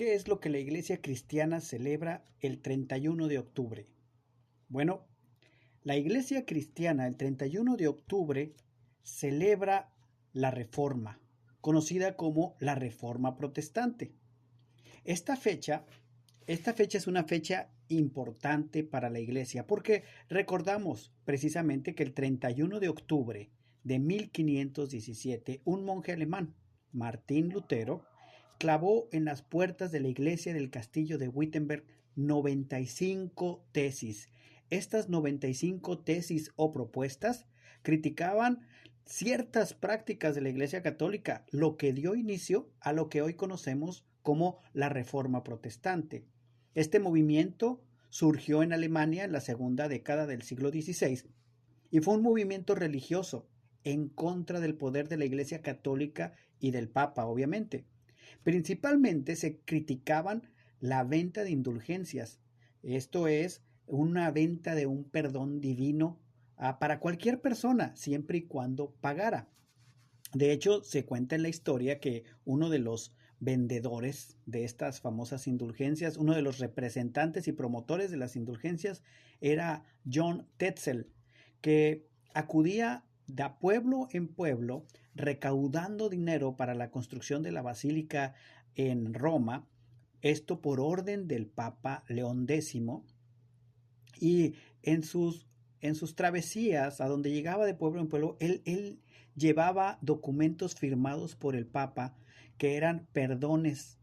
¿Qué es lo que la Iglesia cristiana celebra el 31 de octubre? Bueno, la Iglesia cristiana el 31 de octubre celebra la Reforma, conocida como la Reforma Protestante. Esta fecha, esta fecha es una fecha importante para la Iglesia porque recordamos precisamente que el 31 de octubre de 1517 un monje alemán, Martín Lutero, clavó en las puertas de la iglesia del castillo de Wittenberg 95 tesis. Estas 95 tesis o propuestas criticaban ciertas prácticas de la Iglesia Católica, lo que dio inicio a lo que hoy conocemos como la Reforma Protestante. Este movimiento surgió en Alemania en la segunda década del siglo XVI y fue un movimiento religioso en contra del poder de la Iglesia Católica y del Papa, obviamente. Principalmente se criticaban la venta de indulgencias, esto es, una venta de un perdón divino para cualquier persona, siempre y cuando pagara. De hecho, se cuenta en la historia que uno de los vendedores de estas famosas indulgencias, uno de los representantes y promotores de las indulgencias, era John Tetzel, que acudía de pueblo en pueblo recaudando dinero para la construcción de la basílica en Roma, esto por orden del Papa León X, y en sus travesías, a donde llegaba de pueblo en pueblo, él llevaba documentos firmados por el Papa que eran perdones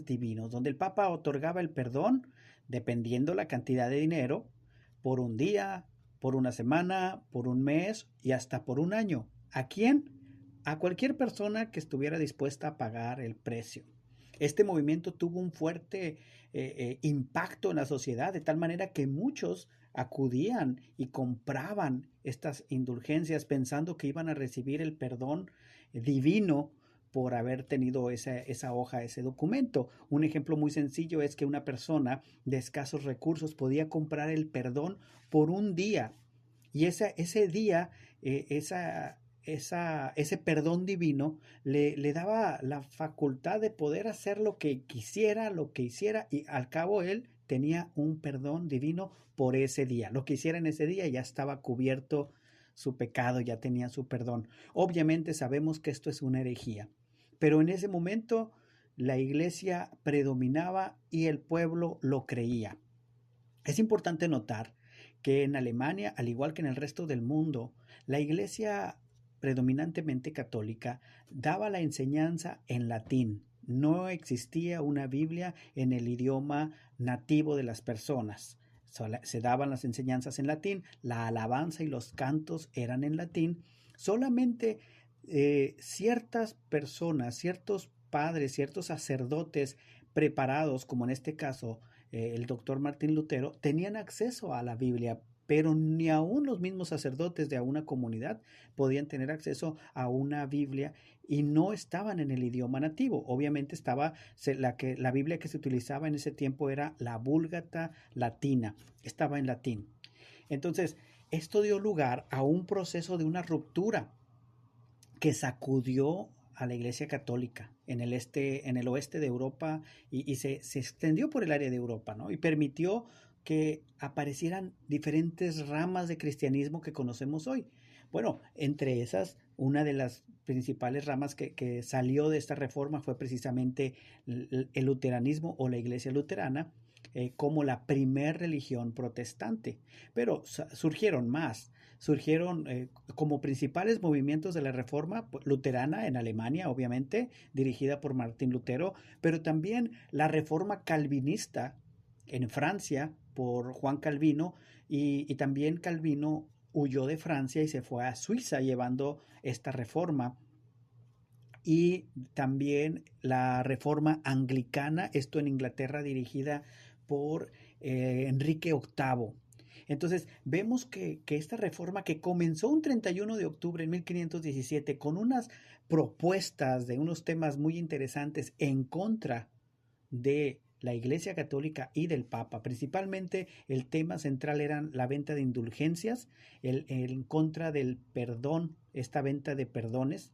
divinos, donde el Papa otorgaba el perdón dependiendo la cantidad de dinero, por un día, por una semana, por un mes y hasta por un año. ¿A quién? A cualquier persona que estuviera dispuesta a pagar el precio. Este movimiento tuvo un fuerte impacto en la sociedad, de tal manera que muchos acudían y compraban estas indulgencias pensando que iban a recibir el perdón divino por haber tenido esa hoja, ese documento. Un ejemplo muy sencillo es que una persona de escasos recursos podía comprar el perdón por un día y ese día, ese perdón divino le daba la facultad de poder hacer lo que quisiera, lo que hiciera, y al cabo él tenía un perdón divino por ese día. Lo que hiciera en ese día ya estaba cubierto su pecado, ya tenía su perdón. Obviamente sabemos que esto es una herejía, pero en ese momento la iglesia predominaba y el pueblo lo creía. Es importante notar que en Alemania, al igual que en el resto del mundo, la iglesia predominantemente católica daba la enseñanza en latín. No existía una Biblia en el idioma nativo de las personas. Se daban las enseñanzas en latín, la alabanza y los cantos eran en latín. Solamente ciertas personas, ciertos padres, ciertos sacerdotes preparados, como en este caso el doctor Martín Lutero, tenían acceso a la Biblia, pero ni aún los mismos sacerdotes de una comunidad podían tener acceso a una Biblia y no estaban en el idioma nativo. Obviamente la Biblia que se utilizaba en ese tiempo era la Vulgata latina, estaba en latín. Entonces, esto dio lugar a un proceso de una ruptura que sacudió a la Iglesia Católica en el oeste de Europa y se extendió por el área de Europa, ¿no? Y permitió que aparecieran diferentes ramas de cristianismo que conocemos hoy. Bueno, entre esas, una de las principales ramas que salió de esta reforma fue precisamente el luteranismo o la Iglesia luterana, como la primer religión protestante. Pero surgieron más. Surgieron como principales movimientos de la reforma luterana en Alemania, obviamente, dirigida por Martín Lutero, pero también la reforma calvinista en Francia por Juan Calvino, y también Calvino huyó de Francia y se fue a Suiza llevando esta reforma. Y también la reforma anglicana, esto en Inglaterra, dirigida por Enrique VIII. Entonces vemos que esta reforma, que comenzó un 31 de octubre en 1517 con unas propuestas de unos temas muy interesantes en contra de la Iglesia Católica y del Papa, principalmente el tema central era la venta de indulgencias, en contra del perdón, esta venta de perdones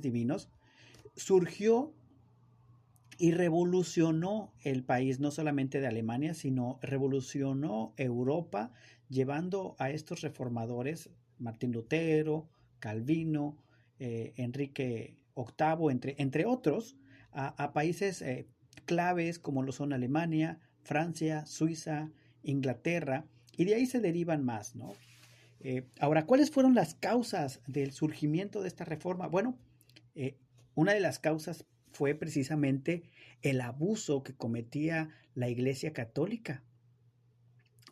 divinos, surgió y revolucionó el país, no solamente de Alemania, sino revolucionó Europa, llevando a estos reformadores, Martín Lutero, Calvino, Enrique VIII, entre otros, a países claves como lo son Alemania, Francia, Suiza, Inglaterra, y de ahí se derivan más, ¿no? Ahora, ¿cuáles fueron las causas del surgimiento de esta reforma? Bueno, eh, una de las causas fue precisamente el abuso que cometía la Iglesia Católica.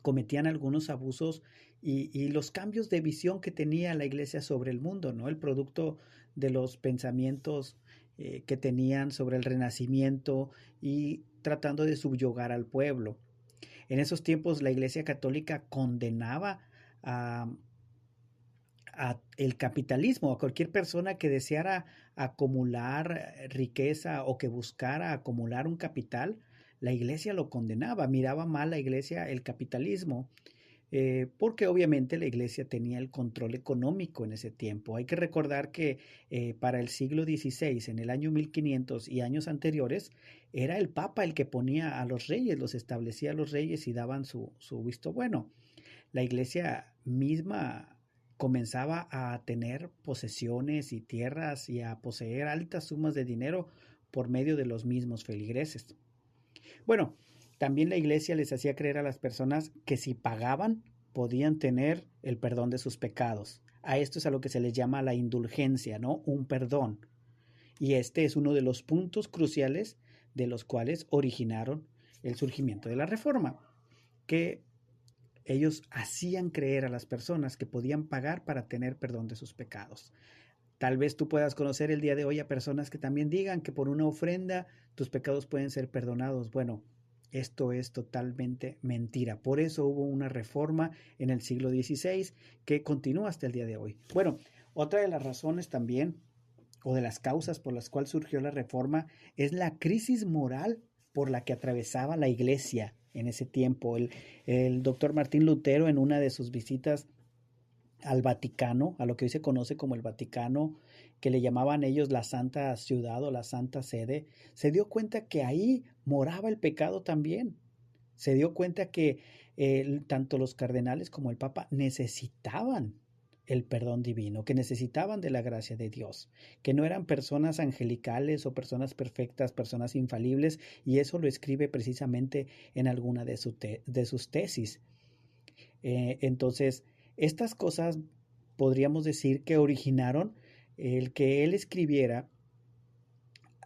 Cometían algunos abusos y los cambios de visión que tenía la Iglesia sobre el mundo, ¿no? El producto de los pensamientos que tenían sobre el Renacimiento y tratando de subyugar al pueblo. En esos tiempos la Iglesia Católica condenaba a, a el capitalismo, a cualquier persona que deseara acumular riqueza o que buscara acumular un capital, la iglesia lo condenaba, miraba mal la iglesia el capitalismo, porque obviamente la iglesia tenía el control económico en ese tiempo. Hay que recordar que para el siglo XVI, en el año 1500 y años anteriores, era el Papa el que ponía a los reyes, los establecía a los reyes y daban su visto bueno. La iglesia misma comenzaba a tener posesiones y tierras y a poseer altas sumas de dinero por medio de los mismos feligreses. Bueno, también la iglesia les hacía creer a las personas que si pagaban podían tener el perdón de sus pecados. A esto es a lo que se les llama la indulgencia, ¿no? Un perdón. Y este es uno de los puntos cruciales de los cuales originaron el surgimiento de la Reforma, que ellos hacían creer a las personas que podían pagar para tener perdón de sus pecados. Tal vez tú puedas conocer el día de hoy a personas que también digan que por una ofrenda tus pecados pueden ser perdonados. Bueno, esto es totalmente mentira. Por eso hubo una reforma en el siglo XVI que continúa hasta el día de hoy. Bueno, otra de las razones también, o de las causas por las cuales surgió la reforma, es la crisis moral por la que atravesaba la iglesia en ese tiempo. El doctor Martín Lutero, en una de sus visitas al Vaticano, a lo que hoy se conoce como el Vaticano, que le llamaban ellos la Santa Ciudad o la Santa Sede, se dio cuenta que ahí moraba el pecado también. Se dio cuenta que tanto los cardenales como el Papa necesitaban el perdón divino, que necesitaban de la gracia de Dios, que no eran personas angelicales o personas perfectas, personas infalibles, y eso lo escribe precisamente en alguna de sus tesis. Entonces, estas cosas podríamos decir que originaron el que él escribiera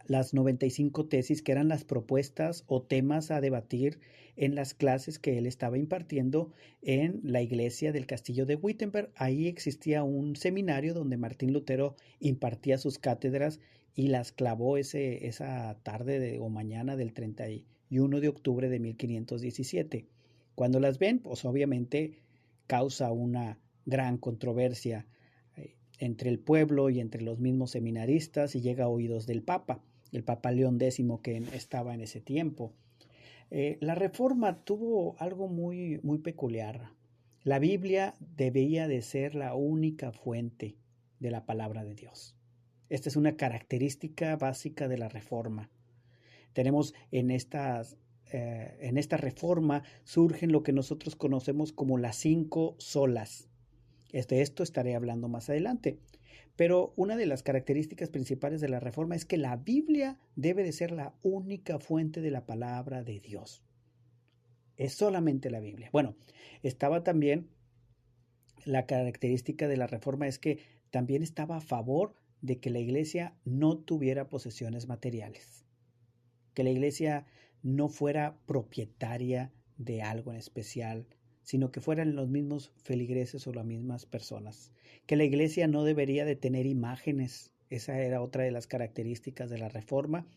las 95 tesis, que eran las propuestas o temas a debatir en las clases que él estaba impartiendo en la iglesia del castillo de Wittenberg. Ahí existía un seminario donde Martín Lutero impartía sus cátedras y las clavó esa tarde o mañana del 31 de octubre de 1517. Cuando las ven, pues obviamente causa una gran controversia entre el pueblo y entre los mismos seminaristas y llega a oídos del Papa, el Papa León X que estaba en ese tiempo. La reforma tuvo algo muy, muy peculiar. La Biblia debía de ser la única fuente de la palabra de Dios. Esta es una característica básica de la reforma. Tenemos en esta reforma surgen lo que nosotros conocemos como las 5 solas. De esto estaré hablando más adelante. Pero una de las características principales de la reforma es que la Biblia debe de ser la única fuente de la palabra de Dios. Es solamente la Biblia. Bueno, estaba también la característica de la reforma es que también estaba a favor de que la iglesia no tuviera posesiones materiales, que la iglesia no fuera propietaria de algo en especial, sino que fueran los mismos feligreses o las mismas personas, que la iglesia no debería de tener imágenes, esa era otra de las características de la reforma,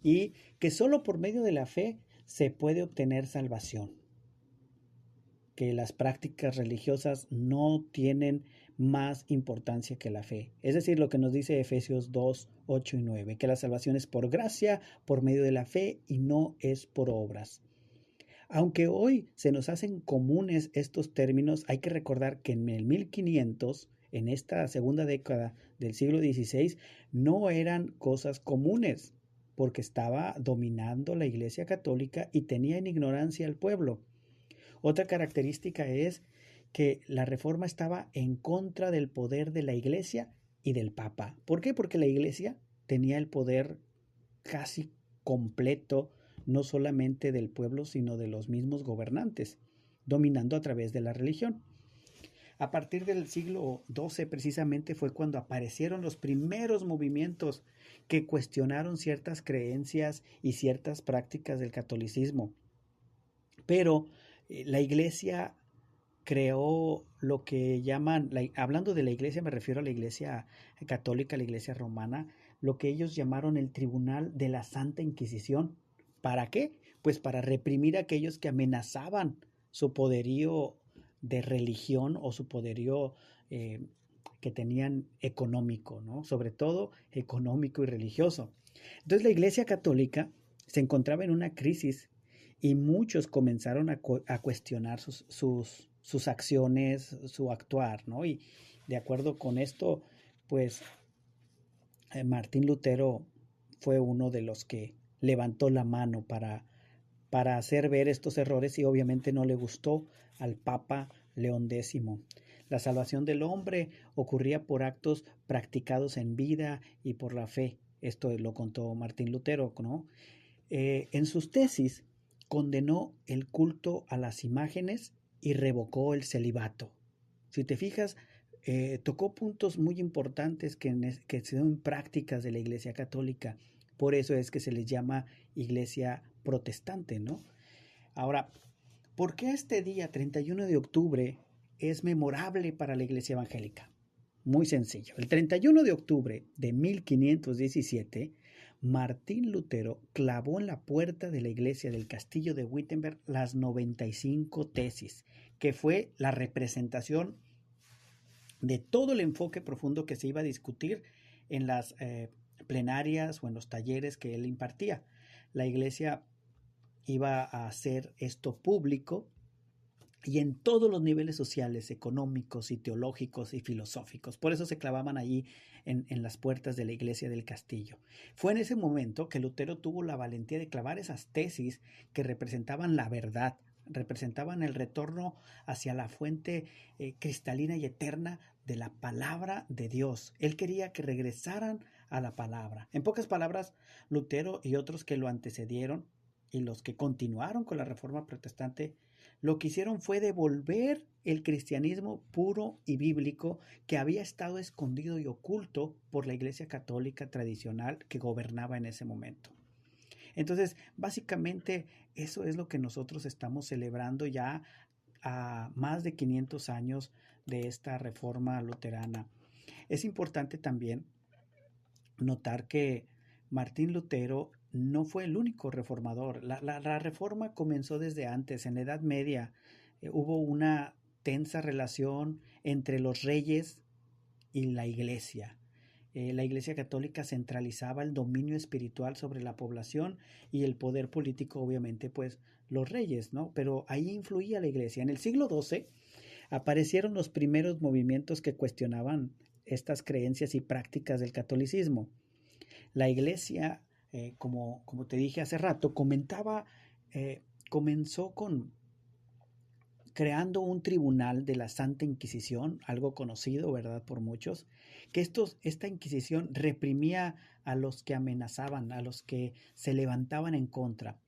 y que solo por medio de la fe se puede obtener salvación, que las prácticas religiosas no tienen más importancia que la fe. Es decir, lo que nos dice Efesios 2, 8 y 9, que la salvación es por gracia, por medio de la fe y no es por obras. Aunque hoy se nos hacen comunes estos términos, hay que recordar que en el 1500, en esta segunda década del siglo XVI, no eran cosas comunes. porque estaba dominando la Iglesia Católica y tenía en ignorancia al pueblo. Otra característica es que la reforma estaba en contra del poder de la Iglesia y del Papa. ¿Por qué? Porque la Iglesia tenía el poder casi completo, no solamente del pueblo, sino de los mismos gobernantes, dominando a través de la religión. A partir del siglo XII precisamente fue cuando aparecieron los primeros movimientos que cuestionaron ciertas creencias y ciertas prácticas del catolicismo. Pero la Iglesia creó lo que llaman, hablando de la Iglesia me refiero a la Iglesia católica, la Iglesia romana, lo que ellos llamaron el Tribunal de la Santa Inquisición. ¿Para qué? Pues para reprimir a aquellos que amenazaban su poderío de religión o su poderío que tenían económico, ¿no? Sobre todo económico y religioso. Entonces la Iglesia Católica se encontraba en una crisis y muchos comenzaron a cuestionar sus acciones, su actuar, ¿no? Y de acuerdo con esto, pues Martín Lutero fue uno de los que levantó la mano para hacer ver estos errores y obviamente no le gustó al Papa León X. La salvación del hombre ocurría por actos practicados en vida y por la fe. Esto lo contó Martín Lutero, ¿no? En sus tesis condenó el culto a las imágenes y revocó el celibato. Si te fijas, tocó puntos muy importantes que son prácticas de la Iglesia Católica. Por eso es que se les llama Iglesia protestante, ¿no? Ahora, ¿por qué este día, 31 de octubre, es memorable para la Iglesia Evangélica? Muy sencillo. El 31 de octubre de 1517, Martín Lutero clavó en la puerta de la iglesia del castillo de Wittenberg las 95 tesis, que fue la representación de todo el enfoque profundo que se iba a discutir en las plenarias o en los talleres que él impartía. La iglesia iba a hacer esto público y en todos los niveles sociales, económicos y teológicos y filosóficos. Por eso se clavaban allí en las puertas de la iglesia del castillo. Fue en ese momento que Lutero tuvo la valentía de clavar esas tesis que representaban la verdad, representaban el retorno hacia la fuente cristalina y eterna de la palabra de Dios. Él quería que regresaran a la palabra. En pocas palabras, Lutero y otros que lo antecedieron y los que continuaron con la reforma protestante, lo que hicieron fue devolver el cristianismo puro y bíblico que había estado escondido y oculto por la Iglesia Católica tradicional que gobernaba en ese momento. Entonces, básicamente, eso es lo que nosotros estamos celebrando ya a más de 500 años de esta reforma luterana. Es importante también notar que Martín Lutero no fue el único reformador. La reforma comenzó desde antes. En la Edad Media hubo una tensa relación entre los reyes y la iglesia. La Iglesia Católica centralizaba el dominio espiritual sobre la población y el poder político, obviamente, pues los reyes, ¿no? Pero ahí influía la Iglesia. En el siglo XII aparecieron los primeros movimientos que cuestionaban estas creencias y prácticas del catolicismo. La Iglesia, como te dije hace rato, comenzó creando un tribunal de la Santa Inquisición, algo conocido, ¿verdad?, por muchos, que esta Inquisición reprimía a los que amenazaban, a los que se levantaban en contra.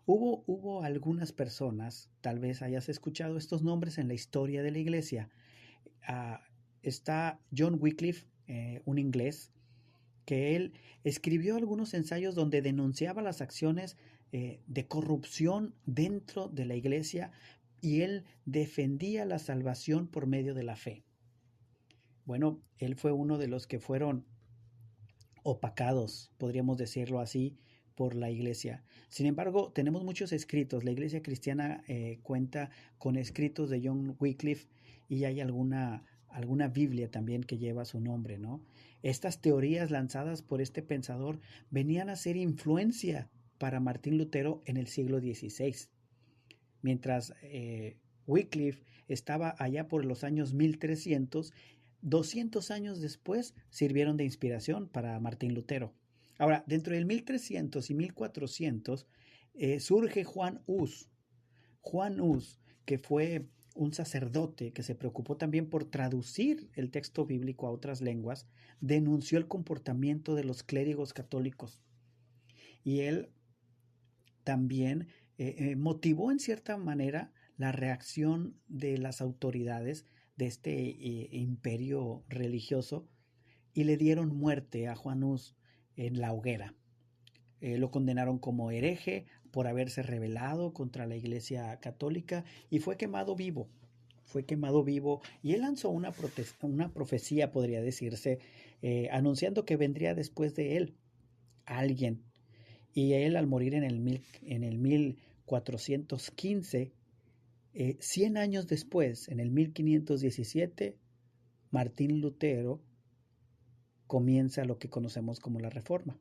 Hubo algunas personas, tal vez hayas escuchado estos nombres en la historia de la Iglesia. Está John Wycliffe, un inglés, que él escribió algunos ensayos donde denunciaba las acciones de corrupción dentro de la Iglesia y él defendía la salvación por medio de la fe. Bueno, él fue uno de los que fueron opacados, podríamos decirlo así, por la Iglesia. Sin embargo, tenemos muchos escritos. La Iglesia cristiana cuenta con escritos de John Wycliffe y hay alguna Biblia también que lleva su nombre, ¿no? Estas teorías lanzadas por este pensador venían a ser influencia para Martín Lutero en el siglo XVI. Mientras Wycliffe estaba allá por los años 1300, 200 años después sirvieron de inspiración para Martín Lutero. Ahora, dentro del 1300 y 1400 surge Juan Hus. Juan Hus, que fue un sacerdote que se preocupó también por traducir el texto bíblico a otras lenguas, denunció el comportamiento de los clérigos católicos. Y él también motivó en cierta manera la reacción de las autoridades de este imperio religioso y le dieron muerte a Juan Hus en la hoguera. Lo condenaron como hereje por haberse rebelado contra la Iglesia Católica y fue quemado vivo. Fue quemado vivo y él lanzó una profecía, podría decirse, anunciando que vendría después de él alguien. Y él, al morir en el 1415, 100 años después, en el 1517, Martín Lutero comienza lo que conocemos como la Reforma.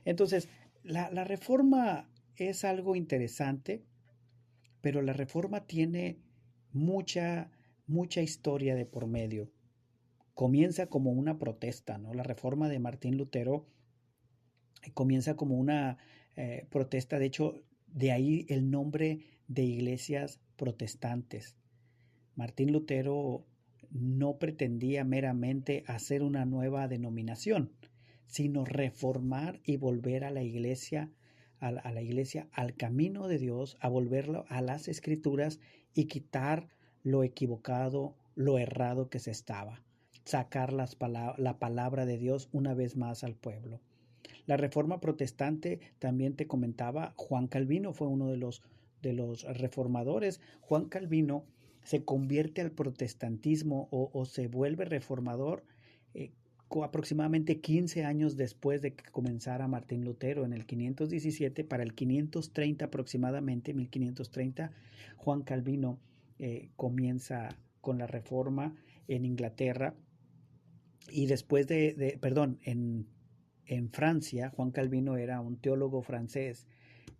Entonces, la Reforma es algo interesante, pero la Reforma tiene mucha historia de por medio. Comienza como una protesta, ¿no? La Reforma de Martín Lutero comienza como una protesta, de hecho, de ahí el nombre de iglesias protestantes. Martín Lutero no pretendía meramente hacer una nueva denominación, sino reformar y volver a la iglesia, al camino de Dios, a volverlo a las escrituras y quitar lo equivocado, lo errado que se estaba, sacar la palabra de Dios una vez más al pueblo. La reforma protestante, también te comentaba, Juan Calvino fue uno de los reformadores. Juan Calvino se convierte al protestantismo o se vuelve reformador aproximadamente 15 años después de que comenzara Martín Lutero en el 517. Para el 530 aproximadamente, 1530, Juan Calvino comienza con la reforma en Inglaterra y después en Francia. Juan Calvino era un teólogo francés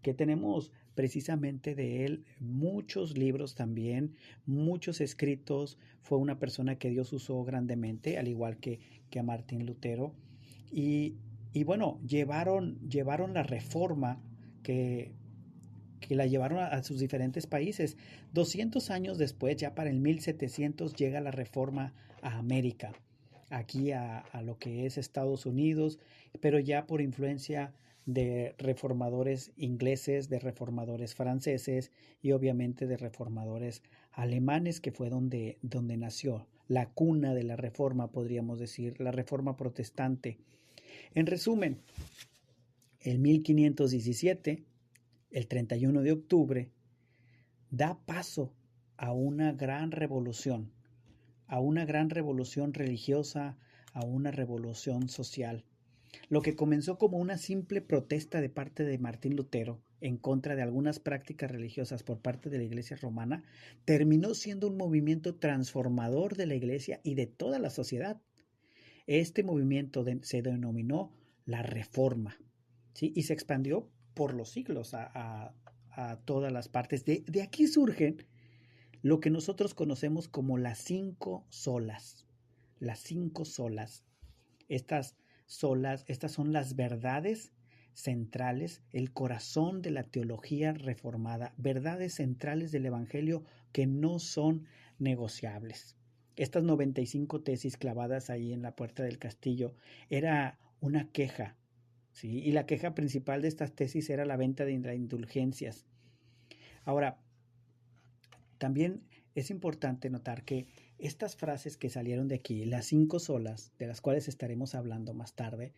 que tenemos precisamente de él muchos libros también, muchos escritos. Fue una persona que Dios usó grandemente, al igual que a Martín Lutero. Y bueno, llevaron la reforma que la llevaron a sus diferentes países. 200 años después, ya para el 1700, llega la reforma a América, aquí a lo que es Estados Unidos, pero ya por influencia de reformadores ingleses, de reformadores franceses y obviamente de reformadores alemanes, que fue donde nació la cuna de la reforma, podríamos decir, la reforma protestante. En resumen, en 1517, el 31 de octubre, da paso a una gran revolución religiosa, a una revolución social. Lo que comenzó como una simple protesta de parte de Martín Lutero en contra de algunas prácticas religiosas por parte de la Iglesia romana, terminó siendo un movimiento transformador de la Iglesia y de toda la sociedad. Este movimiento se denominó la Reforma, ¿sí? Y se expandió por los siglos a todas las partes. De aquí surgen lo que nosotros conocemos como las 5 solas. Las 5 solas. Estas son las verdades centrales, el corazón de la teología reformada, verdades centrales del Evangelio que no son negociables. Estas 95 tesis clavadas ahí en la puerta del castillo era una queja, ¿sí? Y la queja principal de estas tesis era la venta de indulgencias. Ahora, también es importante notar que estas frases que salieron de aquí, las 5 solas, de las cuales estaremos hablando más tarde,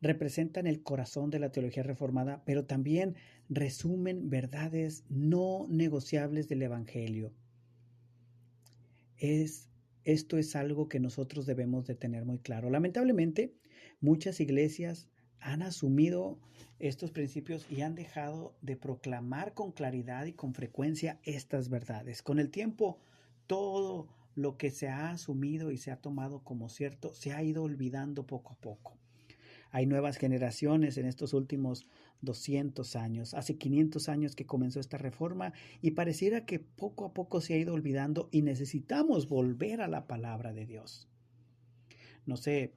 representan el corazón de la teología reformada, pero también resumen verdades no negociables del Evangelio. Esto es algo que nosotros debemos de tener muy claro. Lamentablemente, muchas iglesias han asumido estos principios y han dejado de proclamar con claridad y con frecuencia estas verdades. Con el tiempo, todo lo que se ha asumido y se ha tomado como cierto se ha ido olvidando poco a poco. Hay nuevas generaciones en estos últimos 200 años. Hace 500 años que comenzó esta reforma y pareciera que poco a poco se ha ido olvidando y necesitamos volver a la palabra de Dios. No sé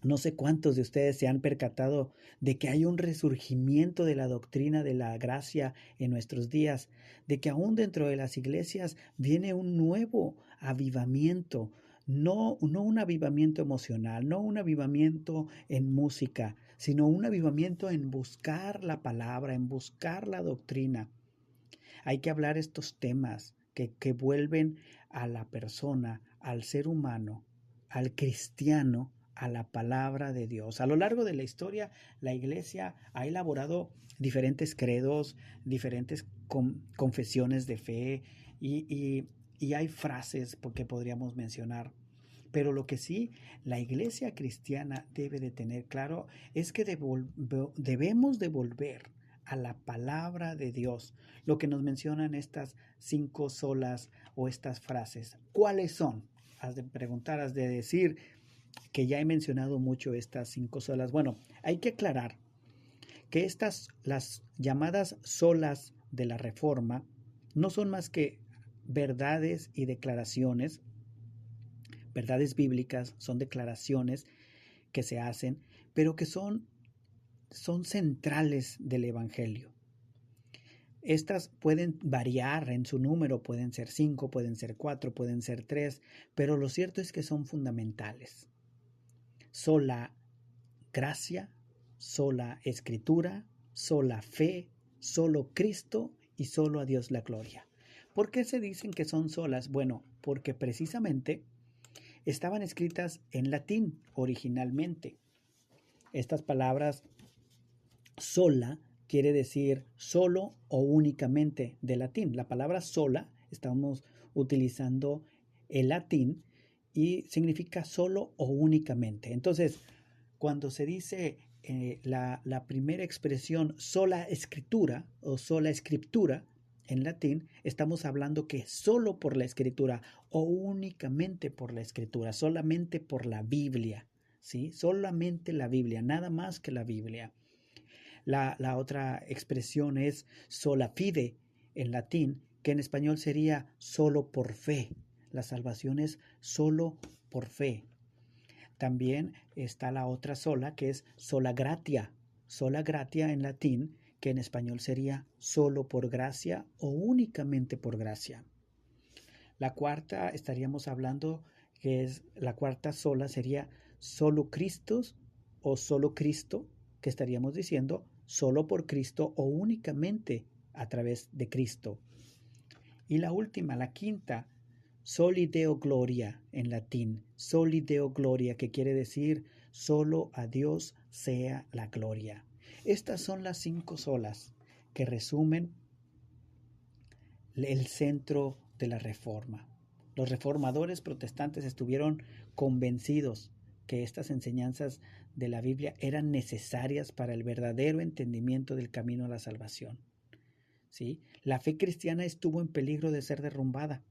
No sé cuántos de ustedes se han percatado de que hay un resurgimiento de la doctrina de la gracia en nuestros días, de que aún dentro de las iglesias viene un nuevo avivamiento, no un avivamiento emocional, no un avivamiento en música, sino un avivamiento en buscar la palabra, en buscar la doctrina. Hay que hablar estos temas que vuelven a la persona, al ser humano, al cristiano, a la palabra de Dios. A lo largo de la historia, la iglesia ha elaborado diferentes credos, diferentes confesiones de fe y hay frases que podríamos mencionar. Pero lo que sí la iglesia cristiana debe de tener claro es que debemos de volver a la palabra de Dios, lo que nos mencionan estas 5 solas o estas frases. ¿Cuáles son? Has de preguntar, has de decir que ya he mencionado mucho estas 5 solas. Bueno, hay que aclarar que estas, las llamadas solas de la Reforma, no son más que verdades y declaraciones, verdades bíblicas, son declaraciones que se hacen, pero que son centrales del Evangelio. Estas pueden variar en su número, pueden ser 5, pueden ser 4, pueden ser 3, pero lo cierto es que son fundamentales. Sola gracia, sola escritura, sola fe, solo Cristo y solo a Dios la gloria. ¿Por qué se dicen que son solas? Bueno, porque precisamente estaban escritas en latín originalmente. Estas palabras sola quiere decir solo o únicamente de latín. La palabra sola, estamos utilizando el latín y significa solo o únicamente. Entonces, cuando se dice la primera expresión sola escritura o sola escritura en latín, estamos hablando que solo por la escritura o únicamente por la escritura, solamente por la Biblia, ¿sí? Solamente la Biblia, nada más que la Biblia. La otra expresión es sola fide en latín, que en español sería solo por fe. La salvación es solo por fe. También está la otra sola, que es sola gratia en latín, que en español sería solo por gracia o únicamente por gracia. La cuarta estaríamos hablando que es la cuarta sola sería solo Cristo o solo Cristo, que estaríamos diciendo solo por Cristo o únicamente a través de Cristo. Y la última, la quinta, Soli Deo Gloria en latín, Soli Deo Gloria, que quiere decir solo a Dios sea la gloria. Estas son las 5 solas que resumen el centro de la Reforma. Los reformadores protestantes estuvieron convencidos que estas enseñanzas de la Biblia eran necesarias para el verdadero entendimiento del camino a la salvación. ¿Sí? La fe cristiana estuvo en peligro de ser derrumbada,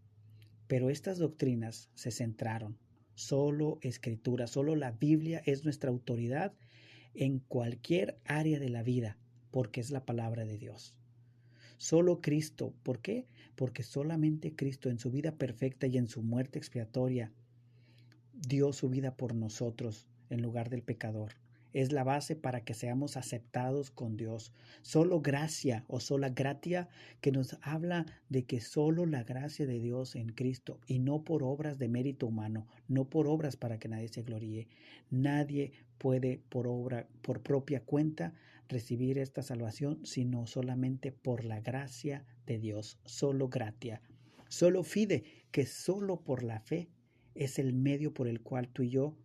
pero estas doctrinas se centraron. Solo Escritura, solo la Biblia es nuestra autoridad en cualquier área de la vida, porque es la palabra de Dios. Solo Cristo. ¿Por qué? Porque solamente Cristo en su vida perfecta y en su muerte expiatoria dio su vida por nosotros en lugar del pecador. Es la base para que seamos aceptados con Dios. Solo gracia o sola gratia, que nos habla de que solo la gracia de Dios en Cristo y no por obras de mérito humano, no por obras para que nadie se gloríe. Nadie puede por obra, por propia cuenta, recibir esta salvación, sino solamente por la gracia de Dios. Solo gratia. Solo fide, que solo por la fe es el medio por el cual tú y yo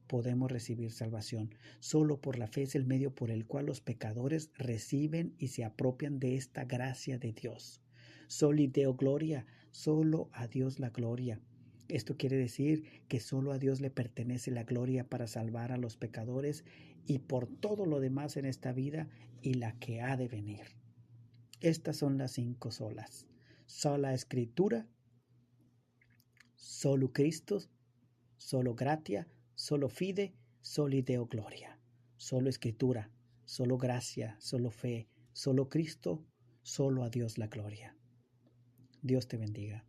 podemos recibir salvación. Solo por la fe es el medio por el cual los pecadores reciben y se apropian de esta gracia de Dios. Soli Deo Gloria, solo a Dios la gloria. Esto quiere decir que solo a Dios le pertenece la gloria para salvar a los pecadores y por todo lo demás en esta vida y la que ha de venir. Estas son las 5 solas. Sola Escritura, solo Cristo, solo gratia, solo fide, soli Deo Gloria. Solo Escritura, solo gracia, solo fe, solo Cristo, solo a Dios la gloria. Dios te bendiga.